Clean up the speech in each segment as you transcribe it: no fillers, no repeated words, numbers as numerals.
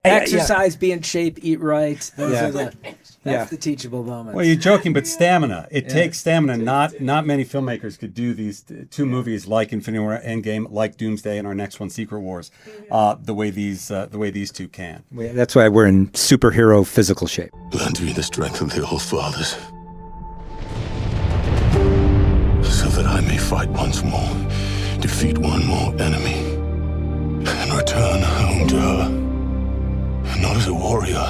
Exercise, be in shape, eat right. Those are that's the teachable moments. Well, you're joking, but stamina. It takes stamina. Not many filmmakers could do these two movies like Infinity War, Endgame, like Doomsday, and our next one, Secret Wars, the way these two can. That's why we're in superhero physical shape. Lend me the strength of the old fathers, so that I may fight once more, defeat one more enemy, and return home to her, not as a warrior,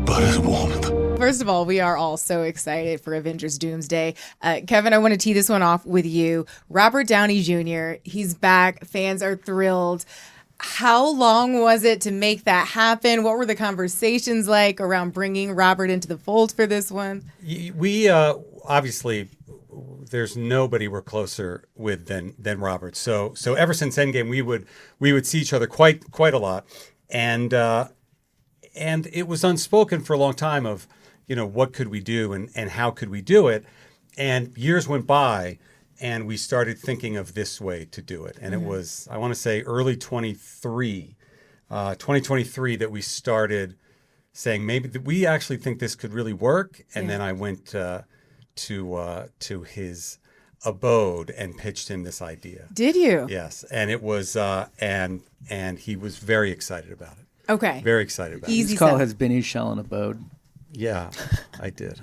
but as warmth. First of all, we are all so excited for Avengers Doomsday. Kevin, I want to tee this one off with you. Robert Downey Jr., he's back. Fans are thrilled. How long was it to make that happen? What were the conversations like around bringing Robert into the fold for this one? We obviously, there's nobody we're closer with than Robert. So ever since Endgame, we would see each other quite a lot, and it was unspoken for a long time of, what could we do and how could we do it? And years went by and we started thinking of this way to do it. And it was, I want to say early 2023 that we started saying maybe we actually think this could really work. And then I went to his abode and pitched him this idea. Did you? Yes. And it was, and he was very excited about it. Okay. Very excited about it. His call has been his shell and abode. Yeah, I did.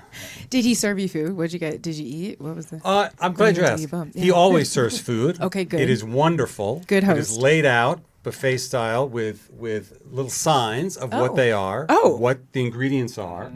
Did he serve you food? What'd you get? Did you eat? What was the? I'm glad you asked. He always serves food. Okay, good. It is wonderful. Good host. It is laid out buffet style with little signs of what they are, what the ingredients are.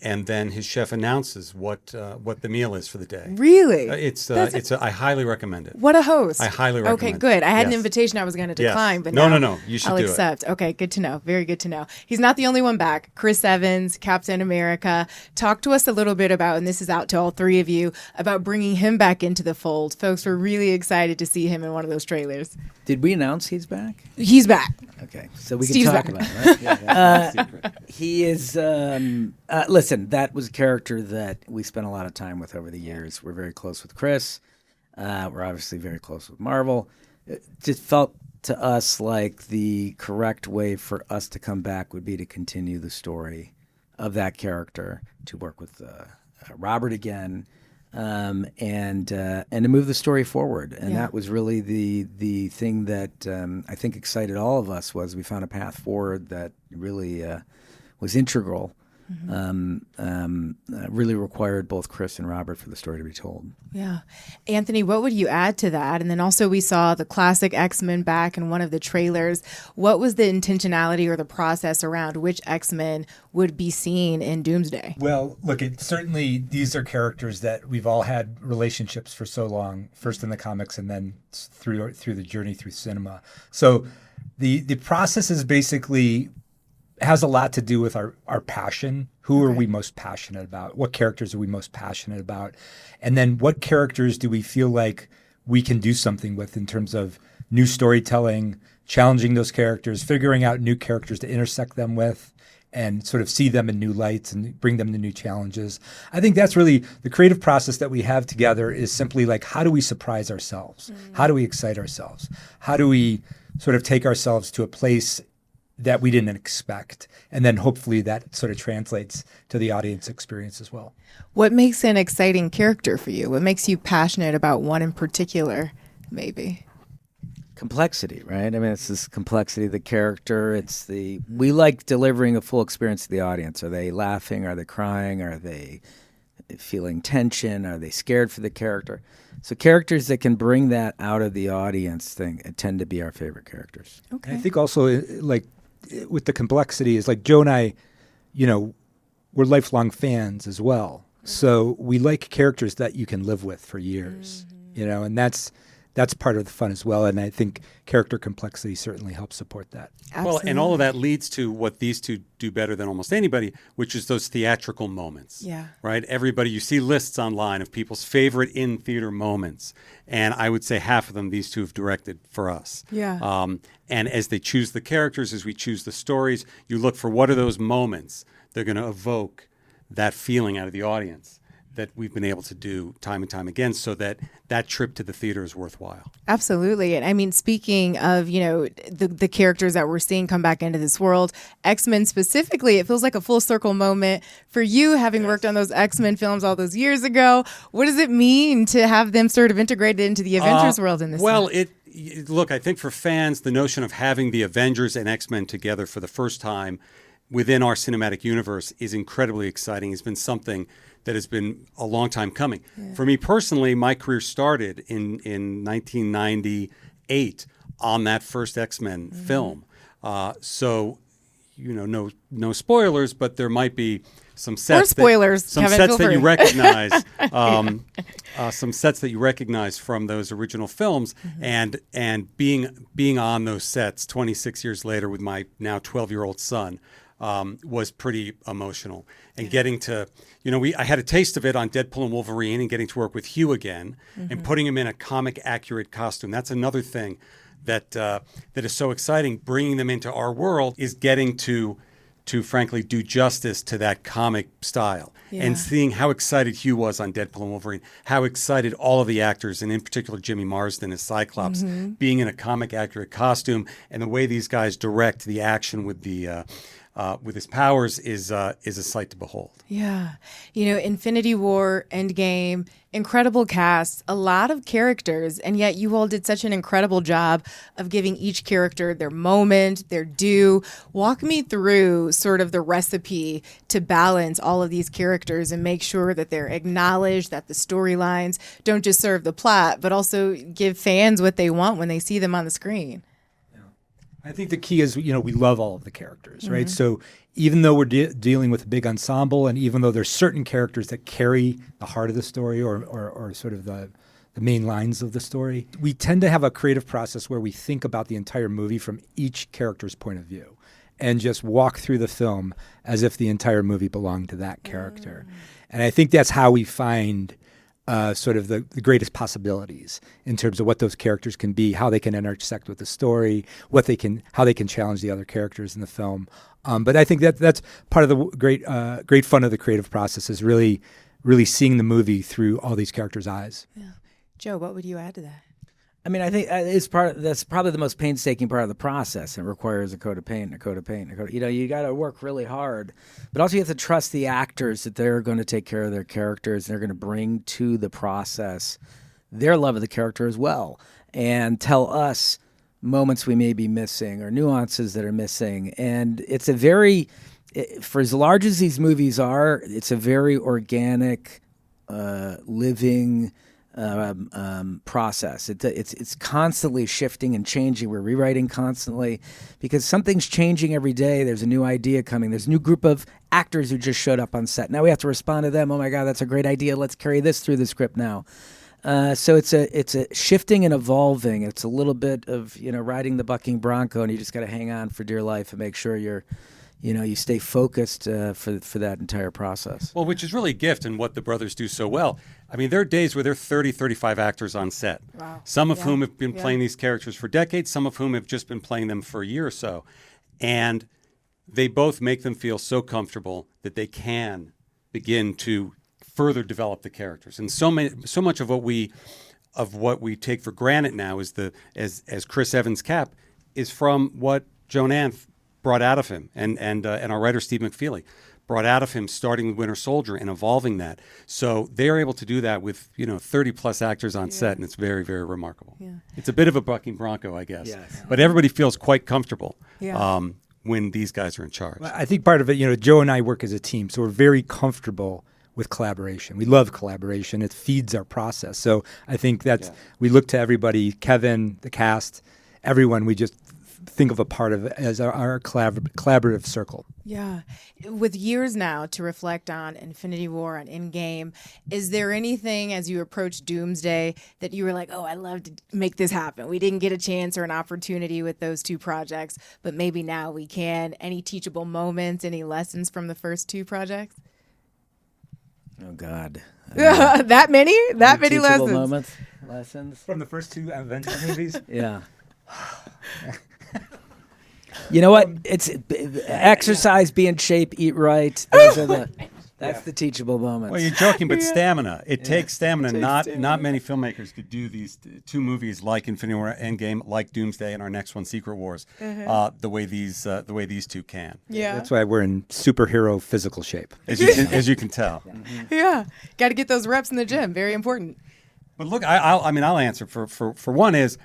And then his chef announces what the meal is for the day. Really? I highly recommend it. What a host. I highly recommend it. Okay, good. I had an invitation I was going to decline, but no, I'll you should do accept. Okay, good to know. Very good to know. He's not the only one back. Chris Evans, Captain America. Talk to us a little bit about, and this is out to all three of you, about bringing him back into the fold. Folks were really excited to see him in one of those trailers. Did we announce he's back? He's back. Okay, so we Steve's can talk back. about it, right? He is, listen, that was a character that we spent a lot of time with over the years. We're very close with Chris. We're obviously very close with Marvel. It just felt to us like the correct way for us to come back would be to continue the story of that character, to work with Robert again, and to move the story forward. And that was really the thing that I think excited all of us, was we found a path forward that really was integral. Really required both Chris and Robert for the story to be told. Yeah. Anthony, what would you add to that? And then also we saw the classic X-Men back in one of the trailers. What was the intentionality or the process around which X-Men would be seen in Doomsday? Well, look, certainly these are characters that we've all had relationships for so long, first in the comics and then through the journey through cinema. So the process is basically has a lot to do with our passion. Who are we most passionate about? What characters are we most passionate about? And then what characters do we feel like we can do something with in terms of new storytelling, challenging those characters, figuring out new characters to intersect them with, and sort of see them in new lights and bring them to new challenges. I think that's really the creative process that we have together, is simply like, how do we surprise ourselves? How do we excite ourselves? How do we sort of take ourselves to a place that we didn't expect? And then hopefully that sort of translates to the audience experience as well. What makes an exciting character for you? What makes you passionate about one in particular, maybe? Complexity, right? I mean, it's this complexity of the character. We like delivering a full experience to the audience. Are they laughing? Are they crying? Are they feeling tension? Are they scared for the character? So characters that can bring that out of the audience tend to be our favorite characters. Okay. And I think also, like, with the complexity is like Joe and I, we're lifelong fans as well. So we like characters that you can live with for years, and that's part of the fun as well. And I think character complexity certainly helps support that. Absolutely. Well, and all of that leads to what these two do better than almost anybody, which is those theatrical moments. Yeah. Right? Everybody, you see lists online of people's favorite in-theater moments. And I would say half of them these two have directed for us. Yeah. And as they choose the characters, as we choose the stories, you look for what are those moments that are going to evoke that feeling out of the audience that we've been able to do time and time again, so that that trip to the theater is worthwhile. Absolutely. And I mean, speaking of, the characters that we're seeing come back into this world, X-Men specifically, it feels like a full circle moment for you, having worked on those X-Men films all those years ago. What does it mean to have them sort of integrated into the Avengers world in this? Well, look, I think for fans, the notion of having the Avengers and X-Men together for the first time within our cinematic universe is incredibly exciting. It's been something that has been a long time coming. Yeah. For me personally, my career started in 1998 on that first X-Men film. So, no spoilers, but there might be some sets. Or spoilers, some sets that you recognize. Some sets that you recognize from those original films, and being on those sets 26 years later with my now 12-year-old son. Was pretty emotional, and getting to, I had a taste of it on Deadpool and Wolverine, and getting to work with Hugh again, and putting him in a comic accurate costume. That's another thing that is so exciting. Bringing them into our world is getting to frankly do justice to that comic style, and seeing how excited Hugh was on Deadpool and Wolverine, how excited all of the actors, and in particular Jimmy Marsden as Cyclops, being in a comic accurate costume, and the way these guys direct the action with his powers is a sight to behold. Yeah. Infinity War, Endgame, incredible cast, a lot of characters, and yet you all did such an incredible job of giving each character their moment, their due. Walk me through sort of the recipe to balance all of these characters and make sure that they're acknowledged, that the storylines don't just serve the plot, but also give fans what they want when they see them on the screen. I think the key is, we love all of the characters, right? So even though we're dealing with a big ensemble, and even though there's certain characters that carry the heart of the story or sort of the main lines of the story, we tend to have a creative process where we think about the entire movie from each character's point of view and just walk through the film as if the entire movie belonged to that character. And I think that's how we find sort of the greatest possibilities in terms of what those characters can be, how they can intersect with the story, how they can challenge the other characters in the film. But I think that's part of the great fun of the creative process, is really seeing the movie through all these characters' eyes. Yeah. Joe, what would you add to that? I mean, I think that's probably the most painstaking part of the process. It requires a coat of paint, a coat of paint, a coat. You got to work really hard, but also you have to trust the actors that they're going to take care of their characters. They're going to bring to the process their love of the character as well, and tell us moments we may be missing or nuances that are missing. And it's for as large as these movies are, it's a very organic, living process. It's constantly shifting and changing. We're rewriting constantly because something's changing every day. There's a new idea coming. There's a new group of actors who just showed up on set. Now we have to respond to them. Oh my God, that's a great idea. Let's carry this through the script now. So it's a shifting and evolving. It's a little bit of riding the bucking bronco, and you just got to hang on for dear life and make sure you stay focused for that entire process. Well, which is really a gift, and what the brothers do so well. I mean, there are days where there are 30, 35 actors on set. Wow. Some of whom have been playing these characters for decades, some of whom have just been playing them for a year or so. And they both make them feel so comfortable that they can begin to further develop the characters. And so much of what we take for granted now is as Chris Evans' Cap is from what Joe Anth brought out of him, and our writer Steve McFeely brought out of him, starting with Winter Soldier and evolving that. So they are able to do that with 30 plus actors on set, and it's very, very remarkable. Yeah. It's a bit of a bucking bronco, I guess, but everybody feels quite comfortable when these guys are in charge. I think part of it, Joe and I work as a team, so we're very comfortable with collaboration. We love collaboration. It feeds our process. So I think we look to everybody, Kevin, the cast, everyone. We just think of a part of it as our collaborative circle. Yeah. With years now to reflect on Infinity War, on Endgame, is there anything as you approach Doomsday that you were like, oh, I'd love to make this happen? We didn't get a chance or an opportunity with those two projects, but maybe now we can. Any teachable moments, any lessons from the first two projects? Oh, God. That many lessons? Lessons? From the first two Avengers movies? Yeah. You know what? It's exercise, be in shape, eat right. Those are That's the teachable moment. Well, you're joking, but stamina. It takes stamina. Not many filmmakers could do these two movies like Infinity War, Endgame, like Doomsday, and our next one, Secret Wars, the way these two can. Yeah. That's why we're in superhero physical shape. As you can tell. Yeah. Got to get those reps in the gym. Very important. But look, I'll answer for one is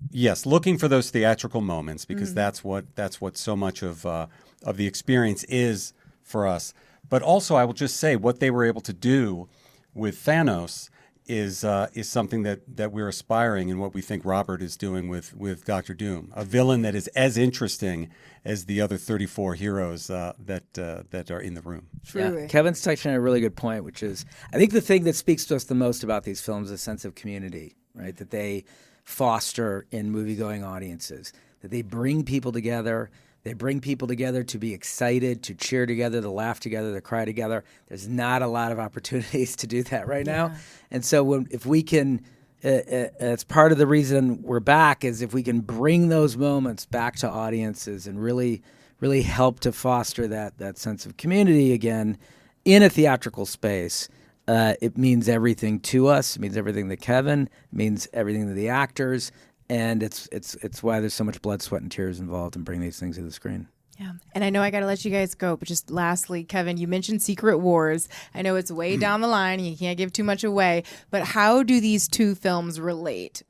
yes, looking for those theatrical moments because that's what so much of the experience is for us. But also, I will just say what they were able to do with Thanos is something that we're aspiring, and what we think Robert is doing with Dr. Doom, a villain that is as interesting as the other 34 heroes that are in the room. Truly. Yeah. Kevin's touching on a really good point, which is I think the thing that speaks to us the most about these films is a sense of community, right? That they foster in movie-going audiences, that they bring people together. They bring people together to be excited, to cheer together, to laugh together, to cry together. There's not a lot of opportunities to do that right now. And so if we can, it's part of the reason we're back, is if we can bring those moments back to audiences and really, really help to foster that sense of community again in a theatrical space, it means everything to us. It means everything to Kevin. It means everything to the actors. And it's why there's so much blood, sweat, and tears involved in bringing these things to the screen. Yeah. And I know I got to let you guys go, but just lastly, Kevin, you mentioned Secret Wars. I know it's way down the line and you can't give too much away, but how do these two films relate?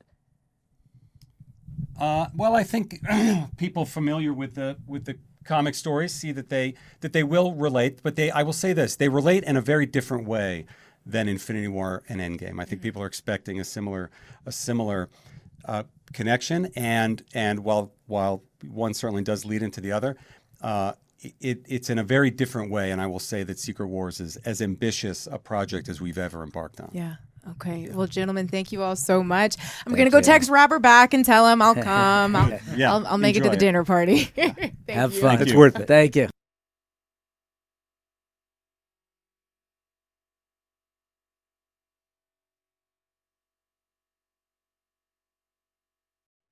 Well, I think people familiar with the comic stories see that they will relate, but I will say this, they relate in a very different way than Infinity War and Endgame. I think people are expecting a similar connection, and while one certainly does lead into the other, it's in a very different way. And I will say that Secret Wars is as ambitious a project as we've ever embarked on. Yeah. Okay. Well, gentlemen, thank you all so much. I'm going to go text Robert back and tell him I'll come. I'll make it to the dinner party. Have fun. Thank It's you. worth it. Thank you.